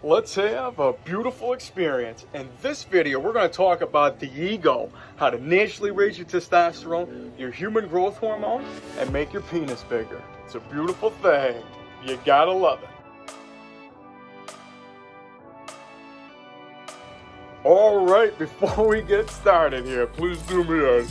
let's have a beautiful experience. In this video, we're going to talk about the ego, how to naturally raise your testosterone, your human growth hormone, and make your penis bigger. It's a beautiful thing. You gotta love it. All right, before we get started here, please do me a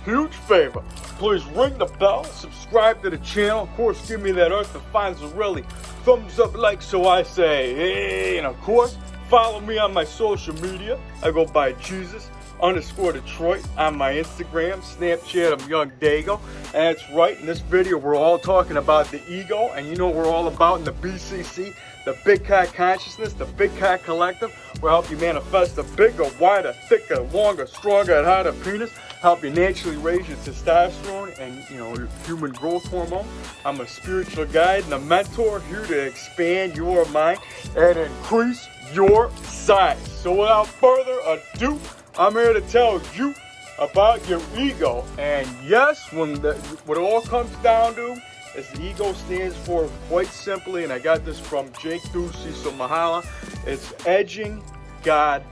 huge favor. Please ring the bell, subscribe to the channel. Of course, give me that Earth Defines really thumbs up like so I say, hey. And of course, follow me on my social media. I go by Jesus_Detroit on my Instagram, Snapchat, I'm YOUNGDAYGO. And that's right, in this video, we're all talking about the ego. And you know what we're all about in the BCC, the Big Cock Consciousness, the Big Cock Collective. We'll help you manifest a bigger, wider, thicker, longer, stronger, and harder penis. Help you naturally raise your testosterone and, your human growth hormone. I'm a spiritual guide and a mentor here to expand your mind and increase your size. So without further ado, I'm here to tell you about your ego. And yes, what it all comes down to is the ego stands for, quite simply, and I got this from Jake Ducey, so mahala, it's edging God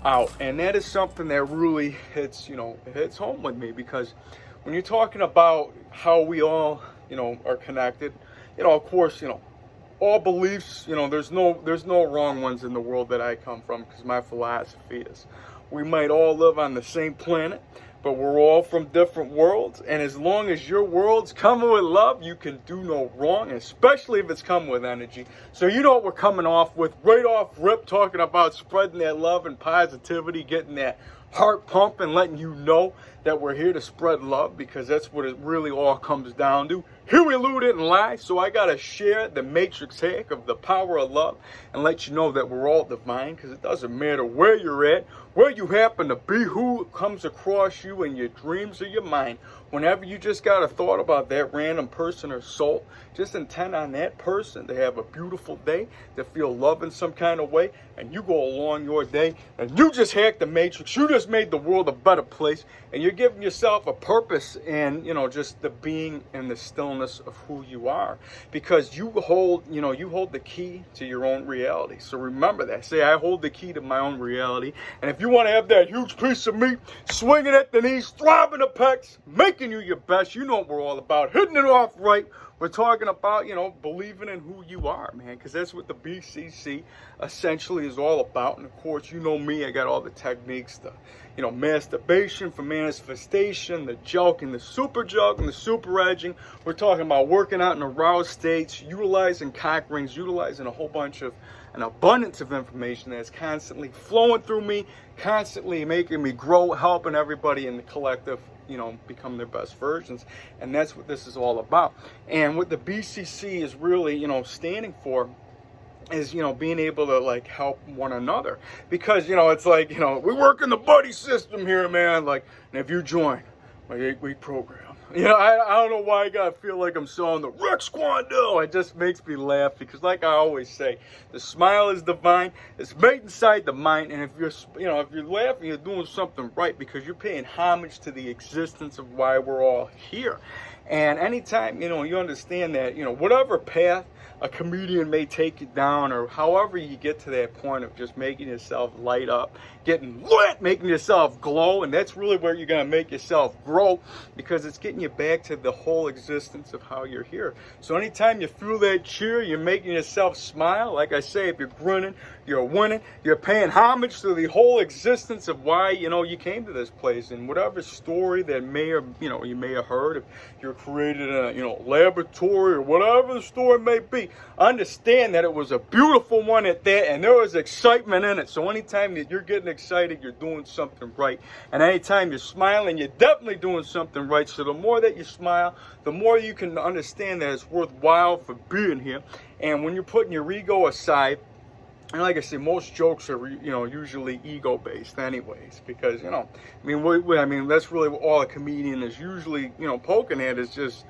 out. And that is something that really hits, it hits home with me, because when you're talking about how we all, are connected, of course, all beliefs, there's no wrong ones in the world that I come from, because my philosophy is we might all live on the same planet, but we're all from different worlds. And as long as your world's coming with love, you can do no wrong, especially if it's coming with energy. So you know what we're coming off with right off rip, talking about spreading that love and positivity, getting that heart pumping, letting you know that we're here to spread love, because that's what it really all comes down to. Here we elude it and lie, so I gotta share the matrix hack of the power of love and let you know that we're all divine, because it doesn't matter where you're at, where you happen to be, who comes across you in your dreams or your mind. Whenever you just got a thought about that random person or soul, just intend on that person to have a beautiful day, to feel love in some kind of way, and you go along your day, and you just hacked the matrix. You just made the world a better place, and you're giving yourself a purpose and, just the being and the stillness of who you are, because you hold the key to your own reality. So remember that. Say, I hold the key to my own reality. And if you want to have that huge piece of meat, swinging at the knees, throbbing the pecs, making you your best, you know what we're all about, hitting it off right. We're talking about, believing in who you are, man, because that's what the BCC essentially is all about. And of course, you know me, I got all the techniques, the, masturbation for manifestation, the joking, the super joking, the super edging. We're talking about working out in aroused states, utilizing cock rings, utilizing a whole bunch of, an abundance of information that's constantly flowing through me, constantly making me grow, helping everybody in the collective, become their best versions. And that's what this is all about. And what the BCC is really, standing for is, being able to, help one another. Because, it's like, we work in the buddy system here, man. And if you join my 8-week program, I don't know why I gotta feel like I'm selling the Rex Kwando. It just makes me laugh, because like I always say, the smile is divine. It's made inside the mind. And if you're, if you're laughing, you're doing something right, because you're paying homage to the existence of why we're all here. And anytime, you understand that, whatever path a comedian may take you down, or however you get to that point of just making yourself light up, getting lit, making yourself glow, and that's really where you're going to make yourself grow, because it's getting you back to the whole existence of how you're here. So anytime you feel that cheer, you're making yourself smile. Like I say, if you're grinning, you're winning, you're paying homage to the whole existence of why, you came to this place. And whatever story that may or, you may have heard, if you're created in a, laboratory or whatever the story may be, understand that it was a beautiful one at that, and there was excitement in it. So anytime that you're getting excited, you're doing something right. And anytime you're smiling, you're definitely doing something right. So the more that you smile, the more you can understand that it's worthwhile for being here. And when you're putting your ego aside, and like I say, most jokes are, usually ego-based anyways, because, that's really all a comedian is usually, poking at, is just,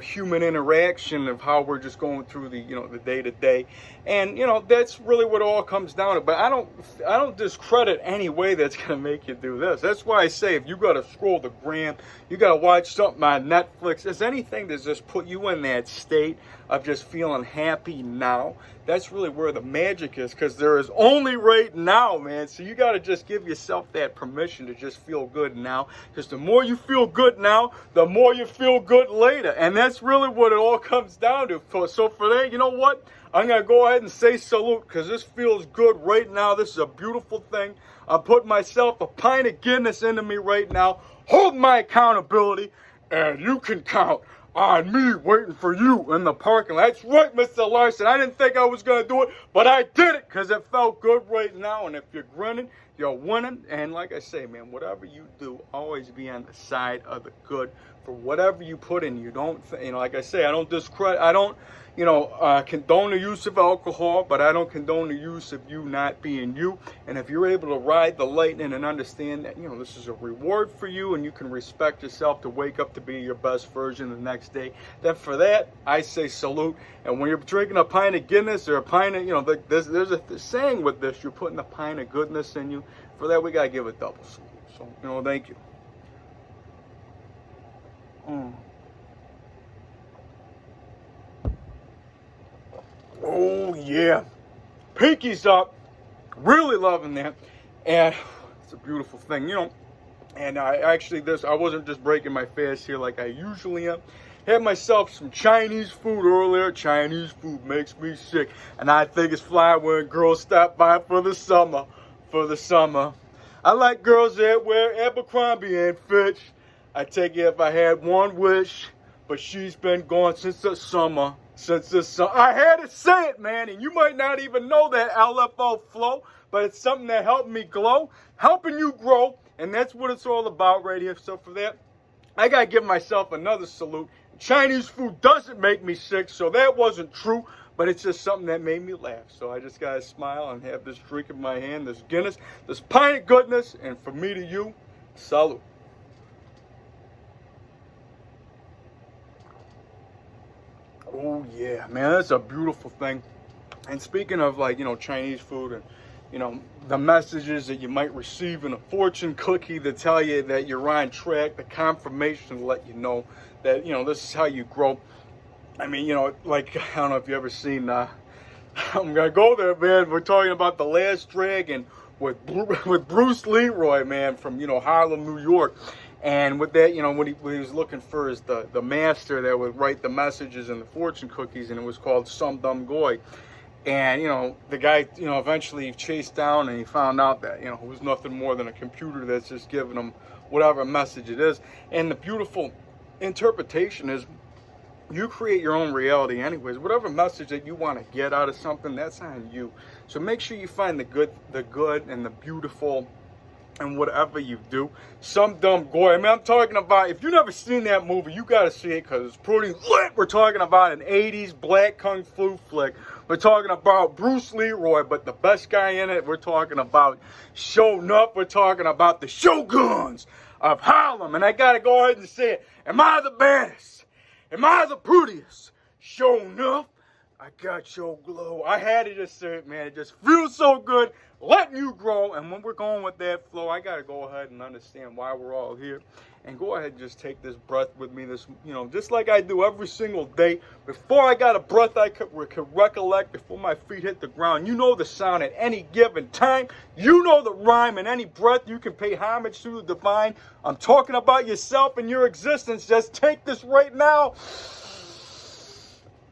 human interaction of how we're just going through the, the day to day. And, that's really what it all comes down to. But I don't discredit any way that's going to make you do this. That's why I say, if you got to scroll the gram, you got to watch something on Netflix, there's anything that just put you in that state of just feeling happy now, that's really where the magic is, because there is only right now, man. So you got to just give yourself that permission to just feel good now, because the more you feel good now, the more you feel good later. And that's really what it all comes down to. So for that, you know what? I'm going to go ahead and say salute, because this feels good right now. This is a beautiful thing. I'm putting myself a pint of Guinness into me right now, holding my accountability, and you can count on me waiting for you in the parking lot. That's right, Mr. Larson. I didn't think I was going to do it, but I did it because it felt good right now. And if you're grinning, you're winning. And like I say, man, whatever you do, always be on the side of the good for whatever you put in. You don't, like I say, I don't discredit, I don't, condone the use of alcohol, but I don't condone the use of you not being you. And if you're able to ride the lightning and understand that, this is a reward for you, and you can respect yourself to wake up to be your best version the next day, then for that, I say salute. And when you're drinking a pint of Guinness or a pint of, there's a saying with this, you're putting a pint of goodness in you. For that, we got to give a double salute. So, thank you. Oh, yeah. Pinkies up. Really loving that. And it's a beautiful thing, And I wasn't just breaking my fast here like I usually am. Had myself some Chinese food earlier. Chinese food makes me sick. And I think it's fly when girls stop by for the summer. I like girls that wear Abercrombie and Fitch. I take it if I had one wish, but she's been gone since the summer. I had to say it, man, and you might not even know that LFO flow, but it's something that helped me glow, helping you grow, and that's what it's all about right here. So for that, I got to give myself another salute. Chinese food doesn't make me sick, so that wasn't true, but it's just something that made me laugh. So I just got to smile and have this drink in my hand, this Guinness, this pint of goodness, and from me to you, salute. Oh yeah, man, that's a beautiful thing. And speaking of Chinese food and the messages that you might receive in a fortune cookie to tell you that you're on track, the confirmation to let you know that this is how you grow. I mean, I don't know if you ever seen I'm gonna go there, man. We're talking about The Last Dragon with Bruce Leroy, man, from Harlem, New York. And with that, when he was looking for the master that would write the messages and the fortune cookies, and it was called Some Dumb Goy. And, the guy, eventually chased down, and he found out that, it was nothing more than a computer that's just giving him whatever message it is. And the beautiful interpretation is you create your own reality anyways. Whatever message that you want to get out of something, that's on you. So make sure you find the good and the beautiful and whatever you do. Some Dumb Goy. I mean, I'm talking about, if you've never seen that movie, you got to see it because it's pretty lit. We're talking about an 80s black kung fu flick. We're talking about Bruce Leroy, but the best guy in it, we're talking about Showing Up. We're talking about the Shoguns of Harlem. And I got to go ahead and say it. Am I the baddest? Am I the prettiest? Showing Up. I got your glow. I had to just say it, man. It just feels so good letting you grow. And when we're going with that flow, I got to go ahead and understand why we're all here. And go ahead and just take this breath with me, just like I do every single day. Before I got a breath I could recollect, before my feet hit the ground. You know the sound at any given time. You know the rhyme. In any breath you can pay homage to the divine. I'm talking about yourself and your existence. Just take this right now.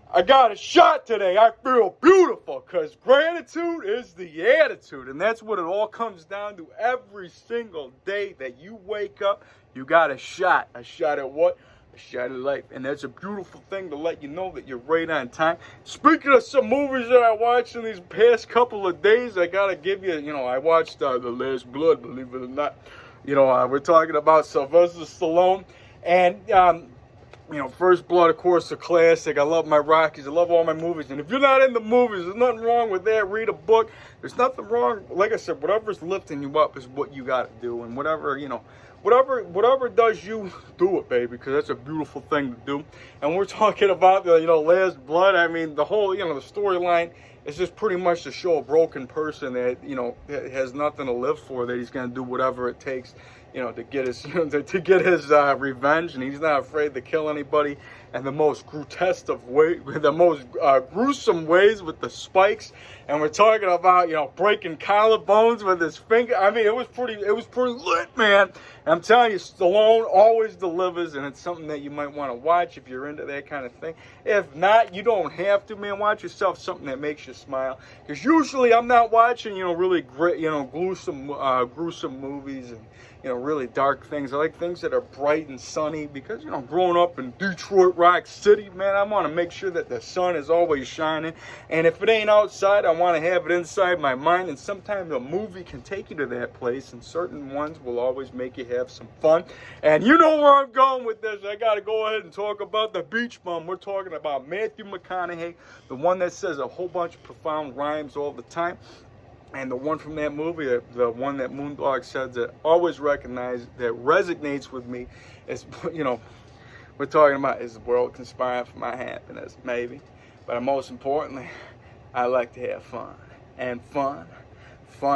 I got a shot today. I feel beautiful because gratitude is the attitude. And that's what it all comes down to every single day that you wake up. You got a shot. A shot at what? A shot at life. And that's a beautiful thing to let you know that you're right on time. Speaking of some movies that I watched in these past couple of days, I got to give you, I watched The Last Blood, believe it or not. We're talking about Sylvester Stallone. And You know, First Blood, of course, a classic. I love my Rockies. I love all my movies. And if you're not into movies, there's nothing wrong with that. Read a book. There's nothing wrong. Like I said, whatever's lifting you up is what you got to do. And whatever, you know, whatever does you, do it, baby, because that's a beautiful thing to do. And we're talking about the, you know, Last Blood. I mean, the whole, you know, the storyline is just pretty much to show a broken person that, you know, has nothing to live for, that he's going to do whatever it takes, you know, to get his, you know, to get his revenge, and he's not afraid to kill anybody. And the most grotesque of ways, the most gruesome ways, with the spikes. And we're talking about, you know, breaking collarbones with his finger. I mean, it was pretty lit, man. And I'm telling you, Stallone always delivers, and it's something that you might want to watch if you're into that kind of thing. If not, you don't have to, man. Watch yourself something that makes you smile. Because usually I'm not watching, you know, really great, you know, gruesome movies and, you know, really dark things. I like things that are bright and sunny, because, you know, growing up in Detroit Rock City, man, I want to make sure that the sun is always shining. And if it ain't outside, I want to have it inside my mind. And sometimes a movie can take you to that place, and certain ones will always make you have some fun. And you know where I'm going with this. I got to go ahead and talk about the Beach Bum. We're talking about Matthew McConaughey, the one that says a whole bunch of profound rhymes all the time. And the one from that movie, the one that Moondog said that always recognized, that resonates with me, is, you know, we're talking about, is the world conspiring for my happiness? Maybe. But most importantly, I like to have fun. And fun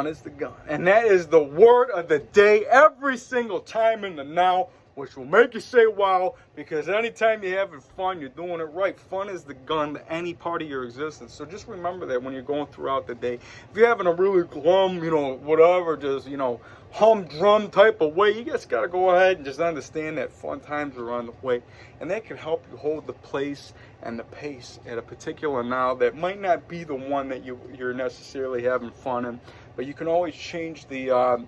is the gun. And that is the word of the day every single time in the now, which will make you say wow, because anytime you're having fun, you're doing it right. Fun is the gun to any part of your existence. So just remember that when you're going throughout the day. If you're having a really glum, you know, whatever, just, you know, humdrum type of way, you just got to go ahead and just understand that fun times are on the way. And that can help you hold the place and the pace at a particular now that might not be the one that you're necessarily having fun in. But you can always change the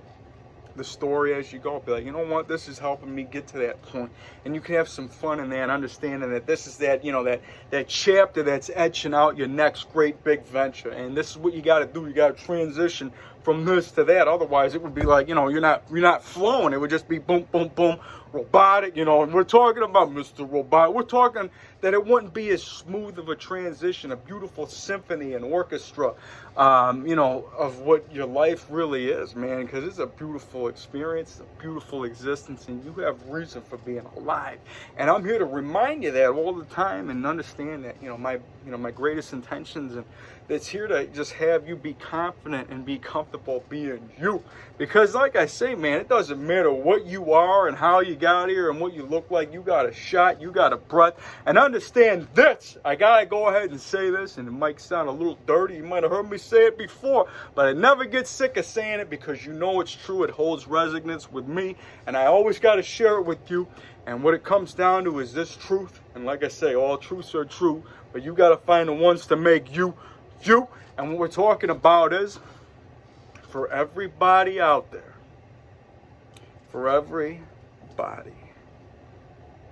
story as you go. Be like, you know what, this is helping me get to that point. And you can have some fun in that, understanding that this is that, you know, that chapter that's etching out your next great big venture. And this is what you got to do. You got to transition from this to that. Otherwise, it would be like, you know, you're not flowing. It would just be boom, boom, boom, robotic, you know. And we're talking about Mr. Robot. We're talking that it wouldn't be as smooth of a transition, a beautiful symphony and orchestra, you know, of what your life really is, man. Because it's a beautiful experience, a beautiful existence, and you have reason for being alive. And I'm here to remind you that all the time, and understand that, you know, my greatest intentions, and that's here to just have you be confident and be comfortable being you. Because like I say, man, it doesn't matter what you are and how you got here and what you look like. You got a shot, you got a breath. And understand this, I gotta go ahead and say this, and it might sound a little dirty. You might have heard me say it before, but I never get sick of saying it, because you know it's true. It holds resonance with me, and I always gotta share it with you. And what it comes down to is this truth. And like I say, all truths are true, but you gotta find the ones to make you. And what we're talking about is, for everybody out there, for everybody,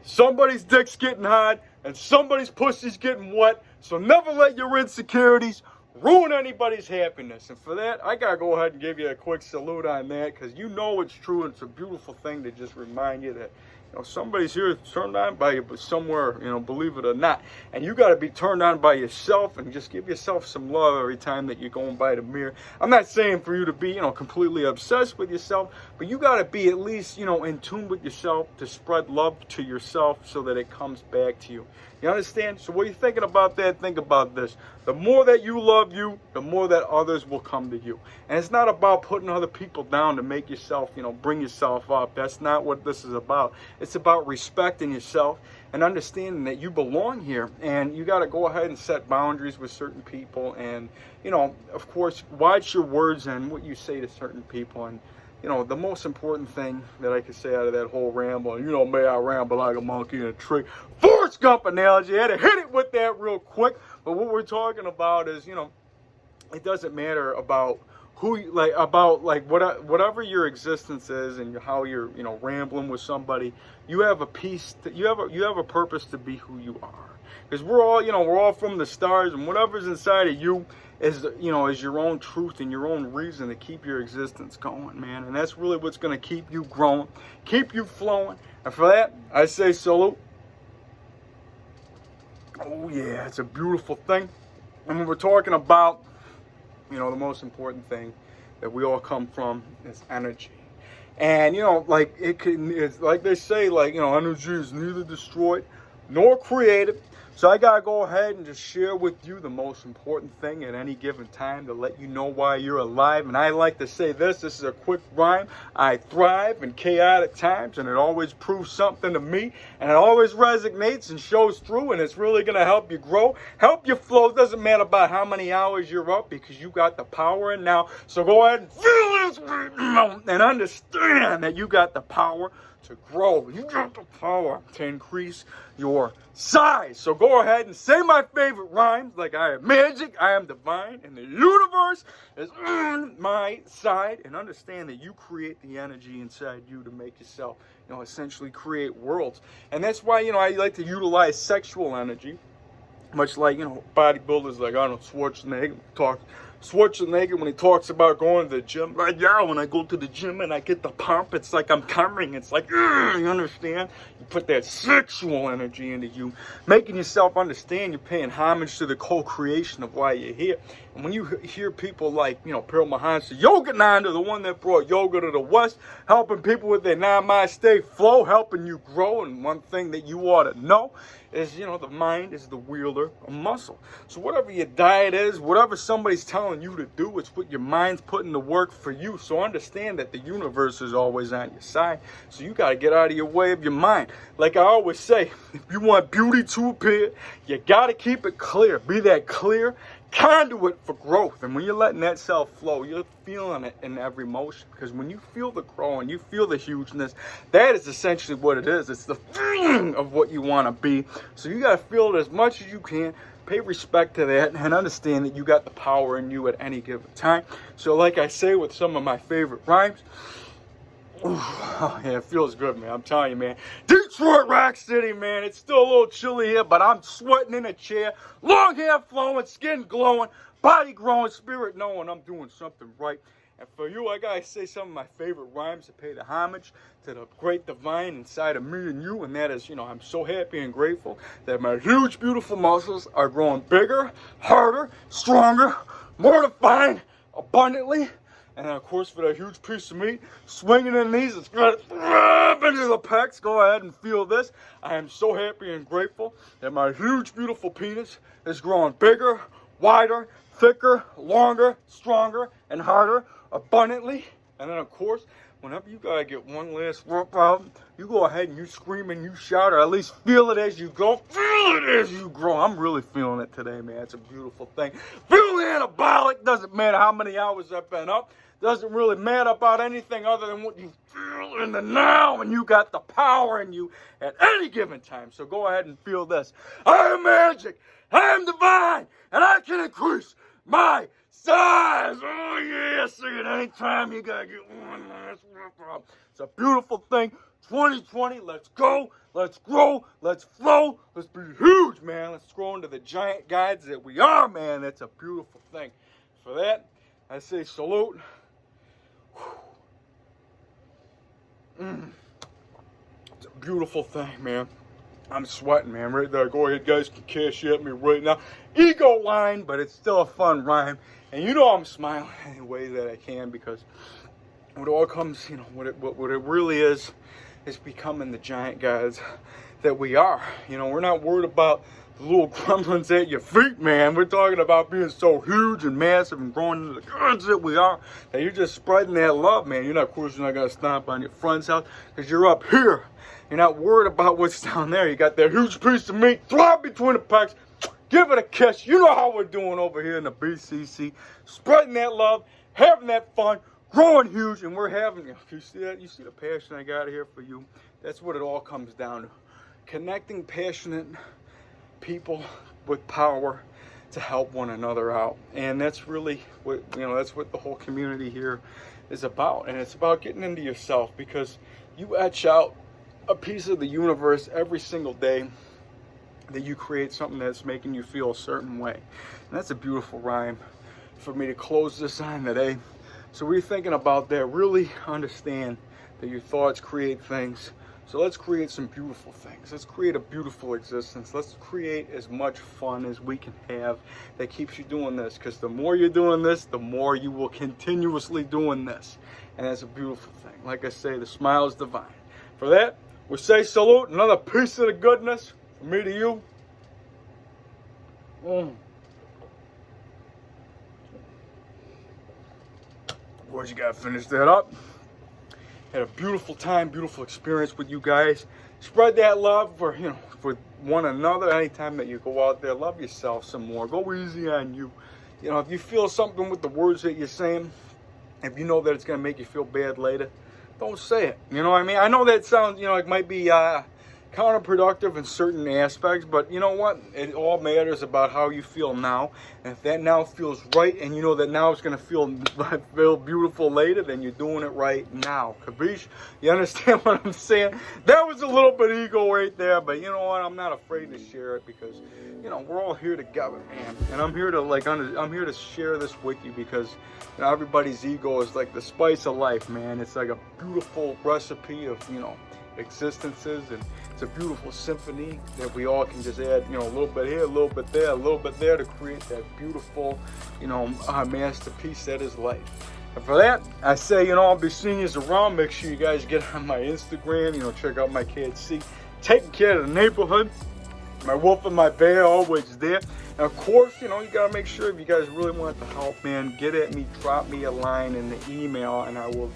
somebody's dick's getting hard and somebody's pussy's getting wet. So never let your insecurities ruin anybody's happiness. And for that, I gotta go ahead and give you a quick salute on that, because you know it's true, and it's a beautiful thing to just remind you that, you know, somebody's here turned on by you, but somewhere, you know, believe it or not. And you got to be turned on by yourself, and just give yourself some love every time that you're going by the mirror. I'm not saying for you to be, you know, completely obsessed with yourself, but you got to be at least, you know, in tune with yourself to spread love to yourself so that it comes back to you. You understand? So what are you thinking about that? Think about this. The more that you love you, the more that others will come to you. And it's not about putting other people down to make yourself, you know, bring yourself up. That's not what this is about. It's about respecting yourself and understanding that you belong here. And you got to go ahead and set boundaries with certain people. And, you know, of course, watch your words and what you say to certain people. And, you know, the most important thing that I could say out of that whole ramble, and you know, may I ramble like a monkey in a tree. Forrest Gump analogy. I had to hit it with that real quick. But what we're talking about is, you know, it doesn't matter about who, whatever your existence is and how you're, you know, rambling with somebody. You have a piece. You have a purpose to be who you are. Because we're all, you know, we're all from the stars, and whatever's inside of you is, you know, is your own truth and your own reason to keep your existence going, man. And that's really what's going to keep you growing, keep you flowing. And for that, I say salute. Oh yeah, it's a beautiful thing. And when we're talking about, you know, the most important thing that we all come from is energy. And, you know, like it's like they say, like, you know, energy is neither destroyed nor created. So I gotta go ahead and just share with you the most important thing at any given time to let you know why you're alive. And I like to say this is a quick rhyme. I thrive in chaotic times, and it always proves something to me, and it always resonates and shows through, and it's really gonna help you grow, help you flow. It doesn't matter about how many hours you're up, because you got the power in now. So go ahead and feel this right now and understand that you got the power to grow. You got the power to increase your size. So go ahead and say my favorite rhymes, like I am magic, I am divine, and the universe is on my side. And understand that you create the energy inside you to make yourself, you know, essentially create worlds. And that's why, you know, I like to utilize sexual energy, much like, you know, bodybuilders like Arnold Schwarzenegger when he talks about going to the gym. Like, yeah, when I go to the gym and I get the pump, it's like I'm coming. It's like, you understand? You put that sexual energy into you, making yourself understand you're paying homage to the co-creation of why you're here. And when you hear people like, you know, Pearl Mahansa Yogananda, the one that brought yoga to the West, helping people with their namaste flow, helping you grow. And one thing that you ought to know is, you know, the mind is the wielder of muscle. So whatever your diet is, whatever somebody's telling you to do, it's what your mind's putting to work for you. So understand that the universe is always on your side. So you got to get out of your way of your mind. Like I always say, if you want beauty to appear, you got to keep it clear. Be that clear conduit for growth. And when you're letting that self flow, you're feeling it in every motion. Because when you feel the growing, you feel the hugeness, that is essentially what it is. It's the feeling of what you want to be. So you got to feel it as much as you can. Pay respect to that and understand that you got the power in you at any given time. So like I say with some of my favorite rhymes, oh, yeah, it feels good, man. I'm telling you, man. Detroit Rock City, man. It's still a little chilly here, but I'm sweating in a chair. Long hair flowing, skin glowing, body growing, spirit knowing I'm doing something right. And for you, I gotta say some of my favorite rhymes to pay the homage to the great divine inside of me and you. And that is, you know, I'm so happy and grateful that my huge, beautiful muscles are growing bigger, harder, stronger, more defined, abundantly. And then, of course, for that huge piece of meat, swinging in these, it's going to into the pecs. Go ahead and feel this. I am so happy and grateful that my huge, beautiful penis is growing bigger, wider, thicker, longer, stronger, and harder, abundantly. And then, of course, whenever you got to get one last workout, you go ahead and you scream and you shout, or at least feel it as you go. Feel it as you grow. I'm really feeling it today, man. It's a beautiful thing. Feeling anabolic. Doesn't matter how many hours I've been up. Doesn't really matter about anything other than what you feel in the now, and you got the power in you at any given time. So go ahead and feel this. I am magic, I am divine, and I can increase my size. Oh yeah, sing it anytime you gotta get one last workout. It's a beautiful thing. 2020, let's go, let's grow, let's flow, let's be huge, man. Let's grow into the giant guides that we are, man. That's a beautiful thing. For that, I say salute. It's a beautiful thing, man. I'm sweating, man, right there. Go ahead, guys, can cash at me right now. Ego line, but it's still a fun rhyme. And you know I'm smiling any way that I can, because what all comes, you know, what it really is becoming the giant guys that we are. You know, we're not worried about the little gremlins at your feet, man. We're talking about being so huge and massive and growing into the gods that we are, that you're just spreading that love, man. You're not, of course, you're not going to stomp on your friend's house, because you're up here. You're not worried about what's down there. You got that huge piece of meat, throb between the pecs. Give it a kiss. You know how we're doing over here in the BCC. Spreading that love, having that fun, growing huge, and we're having it. You see that? You see the passion I got here for you? That's what it all comes down to. Connecting passionate people with power to help one another out. And that's really what, you know, that's what the whole community here is about. And it's about getting into yourself, because you etch out a piece of the universe every single day that you create something that's making you feel a certain way. And that's a beautiful rhyme for me to close this on today. So we're thinking about that. Really understand that your thoughts create things. So let's create some beautiful things. Let's create a beautiful existence. Let's create as much fun as we can have that keeps you doing this. Because the more you're doing this, the more you will continuously doing this. And that's a beautiful thing. Like I say, the smile is divine. For that, we say salute. Another piece of the goodness from me to you. Boys, you gotta finish that up. Had a beautiful time, beautiful experience with you guys. Spread that love for one another. Anytime that you go out there, love yourself some more. Go easy on you. You know, if you feel something with the words that you're saying, if you know that it's gonna make you feel bad later, don't say it. You know what I mean? I know that sounds, it might be counterproductive in certain aspects, but you know what? It all matters about how you feel now. And if that now feels right, and you know that now it's gonna feel beautiful later, then you're doing it right now. Kabish? You understand what I'm saying? That was a little bit ego right there, but you know what? I'm not afraid to share it because we're all here together, man. And I'm here to share this with you because everybody's ego is like the spice of life, man. It's like a beautiful recipe of existences, and it's a beautiful symphony that we all can just add a little bit here, a little bit there, a little bit there to create that beautiful masterpiece that is life. And for that, I say I'll be seeing you around. Make sure you guys get on my Instagram, check out my KC, taking care of the neighborhood. My wolf and my bear always there. And of course, you gotta make sure, if you guys really want the help, man, get at me, drop me a line in the email, and I will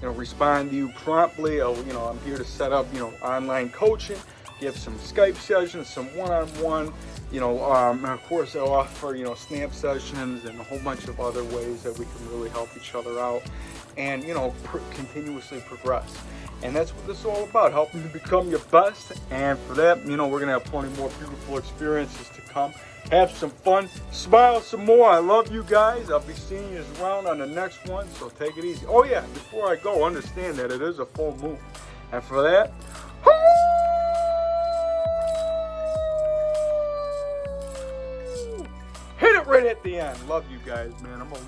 respond to you promptly. I'm here to set up online coaching, give some Skype sessions, some one-on-one, of course I offer snap sessions and a whole bunch of other ways that we can really help each other out and continuously progress. And that's what this is all about, helping you become your best. And for that, we're going to have plenty more beautiful experiences to come. Have some fun. Smile some more. I love you guys. I'll be seeing you around on the next one, so take it easy. Oh, yeah, before I go, understand that it is a full moon. And for that, hit it right at the end. Love you guys, man. I'm a